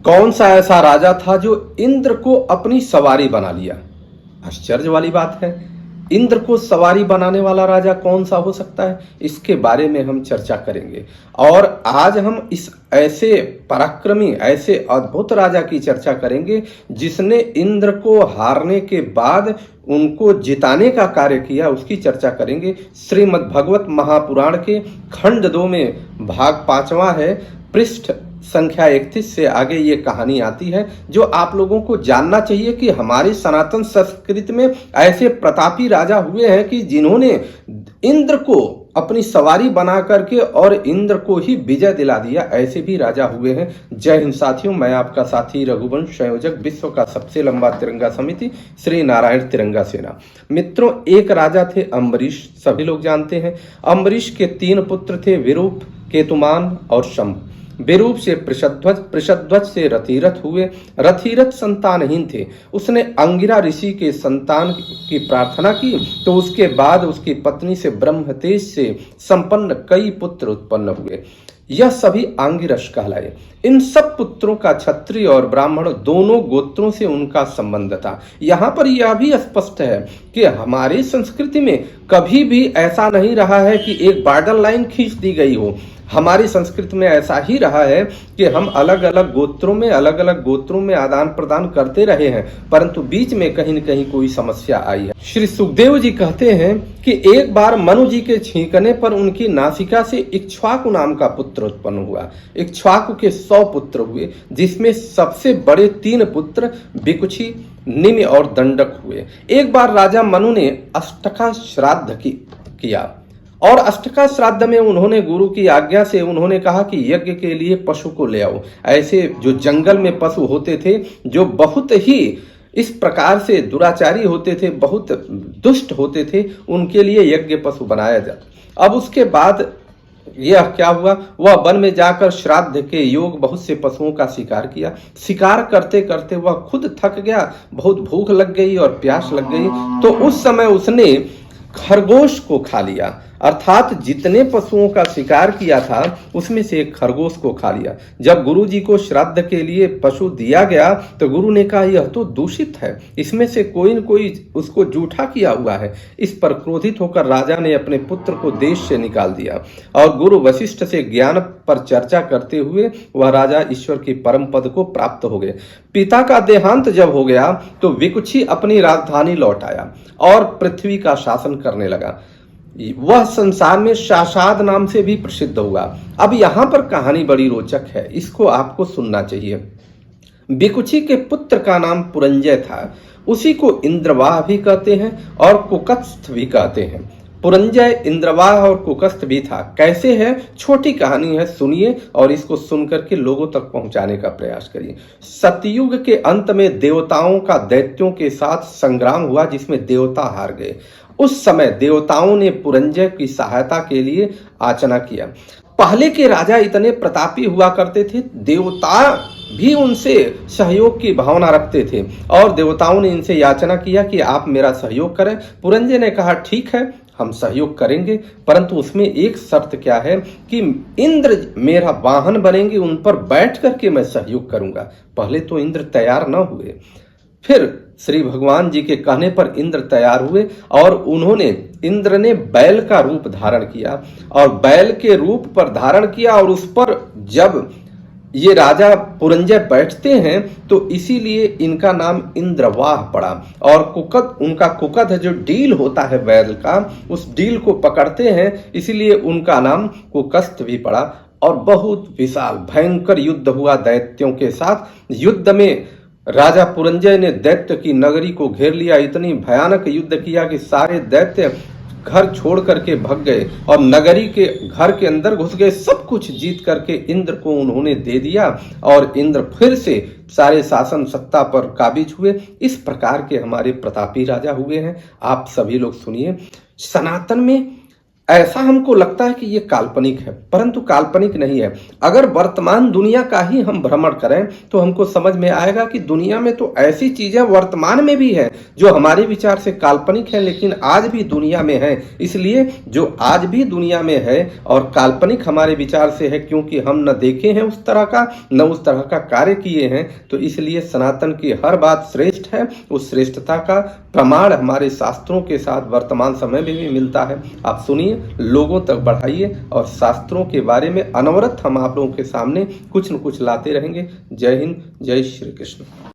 कौन सा ऐसा राजा था जो इंद्र को अपनी सवारी बना लिया? आश्चर्य वाली बात है। इंद्र को सवारी बनाने वाला राजा कौन सा हो सकता है? इसके बारे में हम चर्चा करेंगे। और आज हम इस ऐसे पराक्रमी, ऐसे अद्भुत राजा की चर्चा करेंगे जिसने इंद्र को हारने के बाद उनको जिताने का कार्य किया, उसकी चर्चा करेंगे। श्रीमद् भगवत महापुराण के खंड 2 में भाग 5वां है, पृष्ठ संख्या 31 से आगे ये कहानी आती है, जो आप लोगों को जानना चाहिए कि हमारी सनातन संस्कृति में ऐसे प्रतापी राजा हुए हैं कि जिन्होंने इंद्र को अपनी सवारी बना करके और इंद्र को ही विजय दिला दिया। ऐसे भी राजा हुए हैं। जय हिंद साथियों, मैं आपका साथी रघुवंश, संयोजक विश्व का सबसे लंबा तिरंगा समिति श्री नारायण तिरंगा सेना। मित्रों, एक राजा थे अम्बरीश, सभी लोग जानते हैं। अम्बरीश के 3 पुत्र थे, विरूप, केतुमान और शंभ। विरूप से पृषध्वज, पृषध्वज से रथिरथ हुए। रथिरथ संतानहीन थे। उसने अंगिरा ऋषि के संतान की प्रार्थना की, तो उसके बाद उसकी पत्नी से ब्रह्मतेज से संपन्न कई पुत्र उत्पन्न हुए। यह सभी आंगिरस कहलाए। इन सब पुत्रों का क्षत्रिय और ब्राह्मण दोनों गोत्रों से उनका संबंध था। यहाँ पर यह भी स्पष्ट है कि हमारी संस्कृति में कभी भी ऐसा नहीं रहा है कि एक बॉर्डर लाइन खींच दी गई हो। हमारी संस्कृति में ऐसा ही रहा है कि हम अलग अलग गोत्रों में आदान प्रदान करते रहे हैं, परंतु बीच में कहीं न कहीं कोई समस्या आई है। श्री सुखदेव जी कहते हैं कि एक बार मनु जी के छींकने पर उनकी नासिका से इक्ष्वाकु नाम का पुत्र उत्पन्न हुआ। इक्ष्वाकु के 100 पुत्र हुए, जिसमें सबसे बड़े 3 पुत्र बिकुक्षी, निमि और दंडक हुए। एक बार राजा मनु ने अष्टका श्राद्ध किया और अष्टका श्राद्ध में उन्होंने गुरु की आज्ञा से उन्होंने कहा कि यज्ञ के लिए पशु को ले आओ। ऐसे जो जंगल में पशु होते थे, जो बहुत ही इस प्रकार से दुराचारी होते थे, बहुत दुष्ट होते थे, उनके लिए यज्ञ पशु बनाया जाता। अब उसके बाद यह क्या हुआ, वह वन में जाकर श्राद्ध के योग बहुत से पशुओं का शिकार किया। शिकार करते करते वह खुद थक गया, बहुत भूख लग गई और प्यास लग गई, तो उस समय उसने खरगोश को खा लिया। अर्थात जितने पशुओं का शिकार किया था उसमें से एक खरगोश को खा लिया। जब गुरु जी को श्राद्ध के लिए पशु दिया गया तो गुरु ने कहा यह तो दूषित है, इसमें से कोई न कोई उसको जूठा किया हुआ है। इस पर क्रोधित होकर राजा ने अपने पुत्र को देश से निकाल दिया और गुरु वशिष्ठ से ज्ञान पर चर्चा करते हुए वह राजा ईश्वर की परम पद को प्राप्त हो गए। पिता का देहांत जब हो गया तो विकुक्षी अपनी राजधानी लौट आया और पृथ्वी का शासन करने लगा। वह संसार में शाशाद नाम से भी प्रसिद्ध हुआ। अब यहाँ पर कहानी बड़ी रोचक है, इसको आपको सुनना चाहिए। विकुक्षी के पुत्र का नाम पुरंजय था। उसी को इंद्रवाह भी कहते हैं और कुकस्थ भी कहते हैं। पुरंजय इंद्रवाह और कुकस्थ भी था। कैसे है, छोटी कहानी है, सुनिए और इसको सुनकर के लोगों तक पहुंचाने का प्रयास करिए। सतयुग के अंत में देवताओं का दैत्यों के साथ संग्राम हुआ, जिसमें देवता हार गए। उस समय देवताओं ने पुरंजय की सहायता के लिए याचना किया। पहले के राजा इतने प्रतापी हुआ करते थे, देवता भी उनसे सहयोग की भावना रखते थे और देवताओं ने इनसे याचना किया कि आप मेरा सहयोग करें। पुरंजय ने कहा ठीक है, हम सहयोग करेंगे, परंतु उसमें एक शर्त क्या है कि इंद्र मेरा वाहन बनेंगे, उन पर बैठ करके मैं सहयोग करूंगा। पहले तो इंद्र तैयार न हुए, फिर श्री भगवान जी के कहने पर इंद्र तैयार हुए और इंद्र ने बैल का रूप धारण किया और बैल के रूप पर धारण किया और उस पर जब ये राजा पुरंजय बैठते हैं तो इसीलिए इनका नाम इंद्रवाह पड़ा। और उनका कुकद जो डील होता है बैल का, उस डील को पकड़ते हैं, इसीलिए उनका नाम कुकस्थ भी पड़ा। और बहुत विशाल भयंकर युद्ध हुआ दैत्यों के साथ। युद्ध में राजा पुरंजय ने दैत्य की नगरी को घेर लिया। इतनी भयानक युद्ध किया कि सारे दैत्य घर छोड़ करके भाग गए और नगरी के घर के अंदर घुस गए। सब कुछ जीत करके इंद्र को उन्होंने दे दिया और इंद्र फिर से सारे शासन सत्ता पर काबिज हुए। इस प्रकार के हमारे प्रतापी राजा हुए हैं। आप सभी लोग सुनिए, सनातन में ऐसा हमको लगता है कि ये काल्पनिक है, परंतु काल्पनिक नहीं है। अगर वर्तमान दुनिया का ही हम भ्रमण करें तो हमको समझ में आएगा कि दुनिया में तो ऐसी चीजें वर्तमान में भी हैं जो हमारे विचार से काल्पनिक है, लेकिन आज भी दुनिया में है। इसलिए जो आज भी दुनिया में है और काल्पनिक हमारे विचार से है, क्योंकि हम न देखे हैं उस तरह का, न उस तरह का कार्य किए हैं, तो इसलिए सनातन की हर बात श्रेष्ठ है। उस श्रेष्ठता का प्रमाण हमारे शास्त्रों के साथ वर्तमान समय में भी मिलता है। आप सुनिए, लोगों तक बढ़ाइए और शास्त्रों के बारे में अनवरत हम आप लोगों के सामने कुछ न कुछ लाते रहेंगे। जय हिंद, जय श्री कृष्ण।